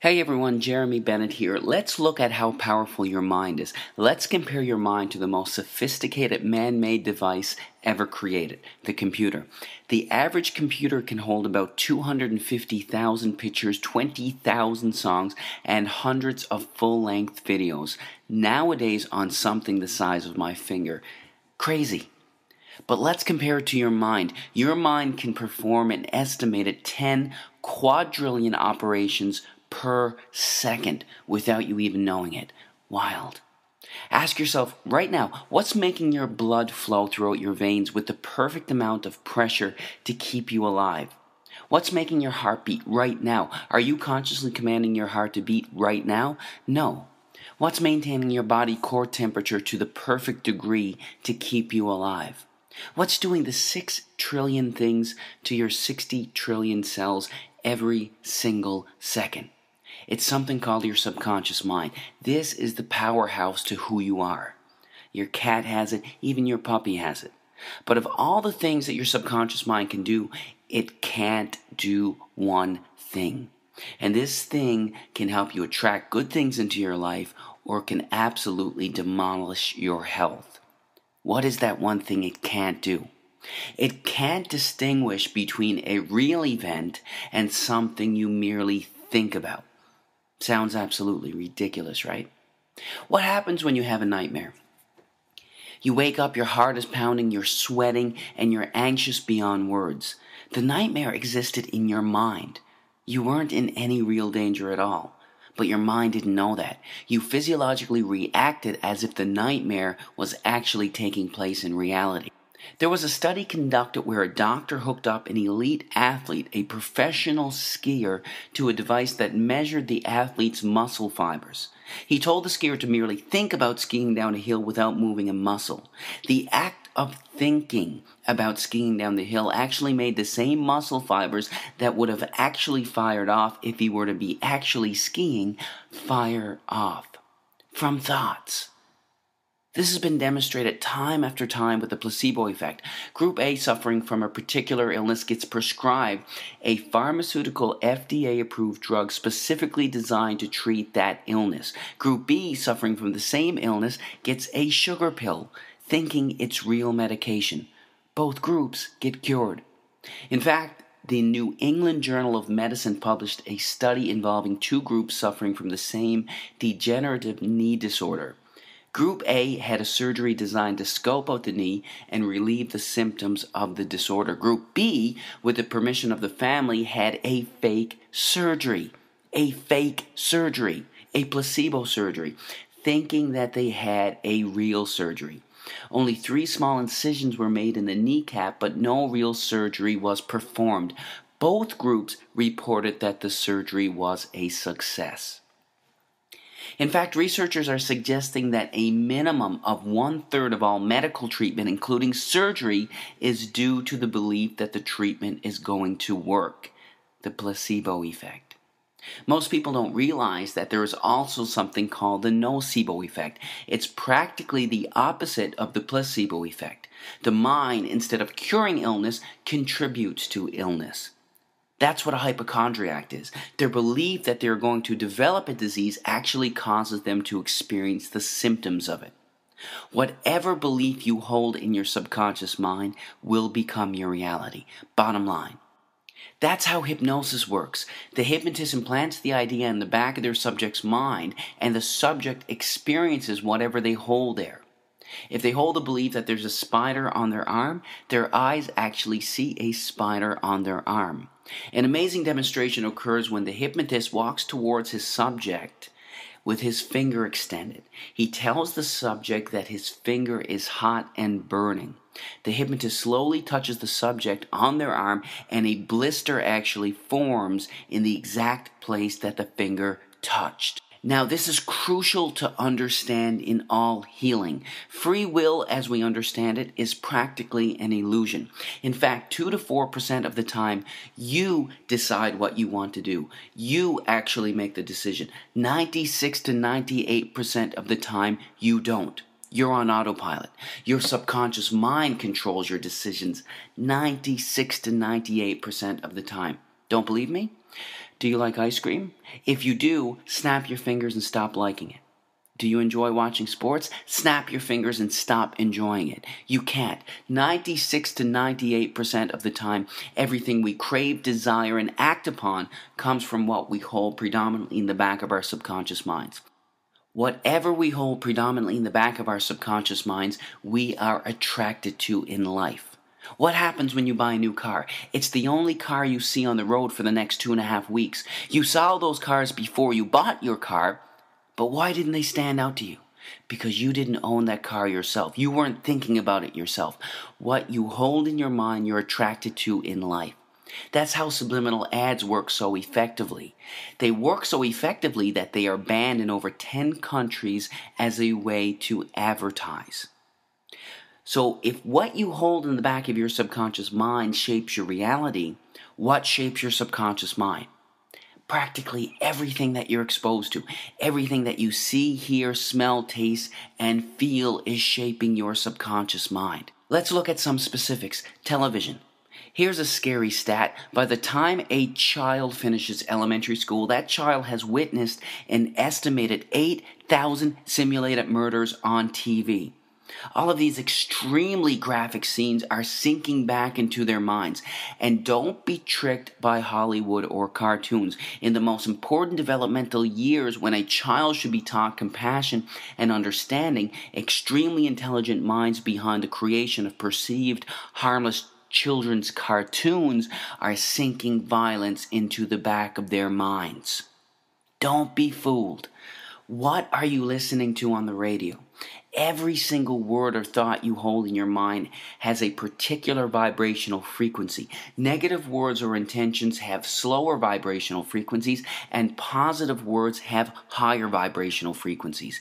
Hey everyone, Jeremy Bennett here. Let's look at how powerful your mind is. Let's compare your mind to the most sophisticated man-made device ever created, the computer. The average computer can hold about 250,000 pictures, 20,000 songs, and hundreds of full-length videos, nowadays on something the size of my finger. Crazy. But let's compare it to your mind. Your mind can perform an estimated 10 quadrillion operations per second without you even knowing it. Wild. Ask yourself right now, what's making your blood flow throughout your veins with the perfect amount of pressure to keep you alive? What's making your heart beat right now? Are you consciously commanding your heart to beat right now? No. What's maintaining your body core temperature to the perfect degree to keep you alive? What's doing the 6 trillion things to your 60 trillion cells every single second? It's something called your subconscious mind. This is the powerhouse to who you are. Your cat has it, even your puppy has it. But of all the things that your subconscious mind can do, it can't do one thing. And this thing can help you attract good things into your life or can absolutely demolish your health. What is that one thing it can't do? It can't distinguish between a real event and something you merely think about. Sounds absolutely ridiculous, right? What happens when you have a nightmare? You wake up, your heart is pounding, you're sweating, and you're anxious beyond words. The nightmare existed in your mind. You weren't in any real danger at all, but your mind didn't know that. You physiologically reacted as if the nightmare was actually taking place in reality. There was a study conducted where a doctor hooked up an elite athlete, a professional skier, to a device that measured the athlete's muscle fibers. He told the skier to merely think about skiing down a hill without moving a muscle. The act of thinking about skiing down the hill actually made the same muscle fibers that would have actually fired off if he were to be actually skiing fire off from thoughts. This has been demonstrated time after time with the placebo effect. Group A suffering from a particular illness gets prescribed a pharmaceutical FDA-approved drug specifically designed to treat that illness. Group B suffering from the same illness gets a sugar pill, thinking it's real medication. Both groups get cured. In fact, the New England Journal of Medicine published a study involving two groups suffering from the same degenerative knee disorder. Group A had a surgery designed to scope out the knee and relieve the symptoms of the disorder. Group B, with the permission of the family, had a fake surgery, a placebo surgery, thinking that they had a real surgery. Only 3 small incisions were made in the kneecap, but no real surgery was performed. Both groups reported that the surgery was a success. In fact, researchers are suggesting that a minimum of 1/3 of all medical treatment, including surgery, is due to the belief that the treatment is going to work, the placebo effect. Most people don't realize that there is also something called the nocebo effect. It's practically the opposite of the placebo effect. The mind, instead of curing illness, contributes to illness. That's what a hypochondriac is. Their belief that they're going to develop a disease actually causes them to experience the symptoms of it. Whatever belief you hold in your subconscious mind will become your reality. Bottom line. That's how hypnosis works. The hypnotist implants the idea in the back of their subject's mind, and the subject experiences whatever they hold there. If they hold the belief that there's a spider on their arm, their eyes actually see a spider on their arm. An amazing demonstration occurs when the hypnotist walks towards his subject with his finger extended. He tells the subject that his finger is hot and burning. The hypnotist slowly touches the subject on their arm, and a blister actually forms in the exact place that the finger touched. Now, this is crucial to understand in all healing. Free will, as we understand it, is practically an illusion. In fact, 2 to 4% of the time, you decide what you want to do. You actually make the decision. 96 to 98% of the time, you don't. You're on autopilot. Your subconscious mind controls your decisions 96 to 98% of the time. Don't believe me? Do you like ice cream? If you do, snap your fingers and stop liking it. Do you enjoy watching sports? Snap your fingers and stop enjoying it. You can't. 96 to 98% of the time, everything we crave, desire, and act upon comes from what we hold predominantly in the back of our subconscious minds. Whatever we hold predominantly in the back of our subconscious minds, we are attracted to in life. What happens when you buy a new car? It's the only car you see on the road for the next 2.5 weeks. You saw those cars before you bought your car, but why didn't they stand out to you? Because you didn't own that car yourself. You weren't thinking about it yourself. What you hold in your mind, you're attracted to in life. That's how subliminal ads work so effectively. They work so effectively that they are banned in over 10 countries as a way to advertise. So if what you hold in the back of your subconscious mind shapes your reality, what shapes your subconscious mind? Practically everything that you're exposed to, everything that you see, hear, smell, taste, and feel is shaping your subconscious mind. Let's look at some specifics. Television. Here's a scary stat. By the time a child finishes elementary school, that child has witnessed an estimated 8,000 simulated murders on TV. All of these extremely graphic scenes are sinking back into their minds. And don't be tricked by Hollywood or cartoons. In the most important developmental years, when a child should be taught compassion and understanding, extremely intelligent minds behind the creation of perceived harmless children's cartoons are sinking violence into the back of their minds. Don't be fooled. What are you listening to on the radio? Every single word or thought you hold in your mind has a particular vibrational frequency. Negative words or intentions have slower vibrational frequencies, and positive words have higher vibrational frequencies.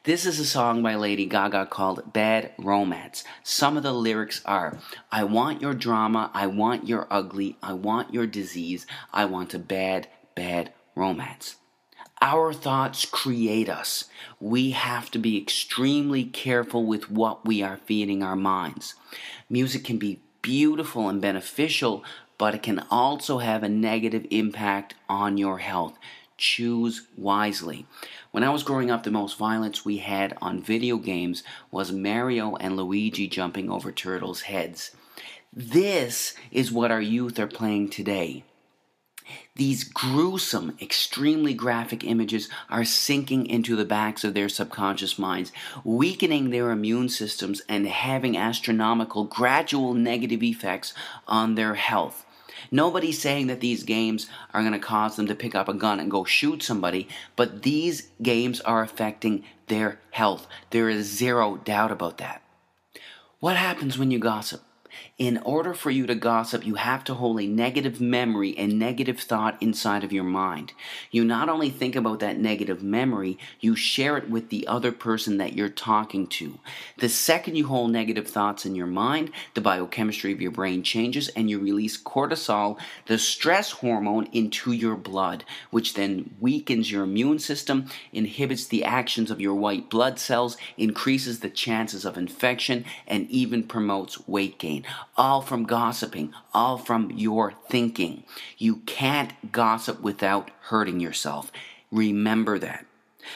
This is a song by Lady Gaga called Bad Romance. Some of the lyrics are, I want your drama, I want your ugly, I want your disease, I want a bad, bad romance. Our thoughts create us. We have to be extremely careful with what we are feeding our minds. Music can be beautiful and beneficial, but it can also have a negative impact on your health. Choose wisely. When I was growing up, the most violence we had on video games was Mario and Luigi jumping over turtles' heads. This is what our youth are playing today. These gruesome, extremely graphic images are sinking into the backs of their subconscious minds, weakening their immune systems and having astronomical, gradual negative effects on their health. Nobody's saying that these games are going to cause them to pick up a gun and go shoot somebody, but these games are affecting their health. There is zero doubt about that. What happens when you gossip? In order for you to gossip, you have to hold a negative memory and negative thought inside of your mind. You not only think about that negative memory, you share it with the other person that you're talking to. The second you hold negative thoughts in your mind, the biochemistry of your brain changes and you release cortisol, the stress hormone, into your blood, which then weakens your immune system, inhibits the actions of your white blood cells, increases the chances of infection, and even promotes weight gain. All from gossiping, all from your thinking. You can't gossip without hurting yourself. Remember that.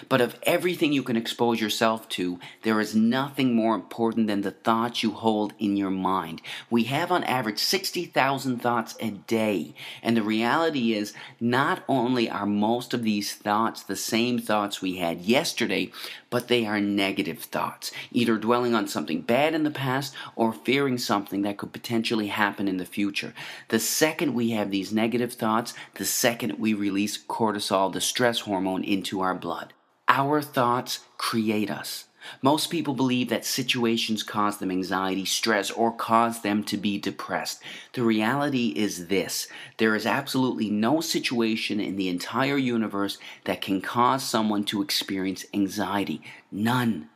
But of everything you can expose yourself to, there is nothing more important than the thoughts you hold in your mind. We have on average 60,000 thoughts a day. And the reality is, not only are most of these thoughts the same thoughts we had yesterday, but they are negative thoughts, either dwelling on something bad in the past or fearing something that could potentially happen in the future. The second we have these negative thoughts, the second we release cortisol, the stress hormone, into our blood. Our thoughts create us. Most people believe that situations cause them anxiety, stress, or cause them to be depressed. The reality is this: there is absolutely no situation in the entire universe that can cause someone to experience anxiety. None.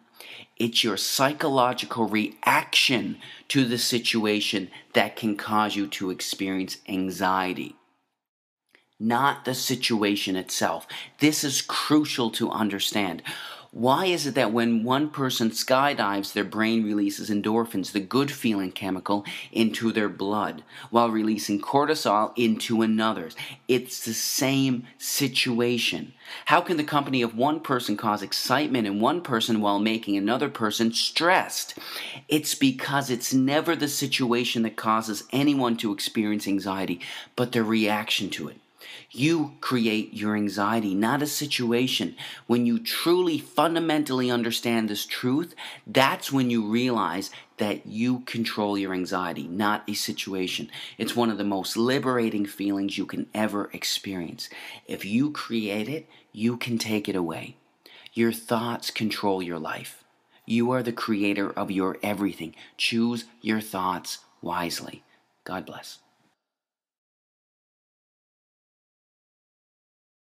It's your psychological reaction to the situation that can cause you to experience anxiety, not the situation itself. This is crucial to understand. Why is it that when one person skydives, their brain releases endorphins, the good feeling chemical, into their blood, while releasing cortisol into another's? It's the same situation. How can the company of one person cause excitement in one person while making another person stressed? It's because it's never the situation that causes anyone to experience anxiety, but their reaction to it. You create your anxiety, not a situation. When you truly fundamentally understand this truth, that's when you realize that you control your anxiety, not a situation. It's one of the most liberating feelings you can ever experience. If you create it, you can take it away. Your thoughts control your life. You are the creator of your everything. Choose your thoughts wisely. God bless.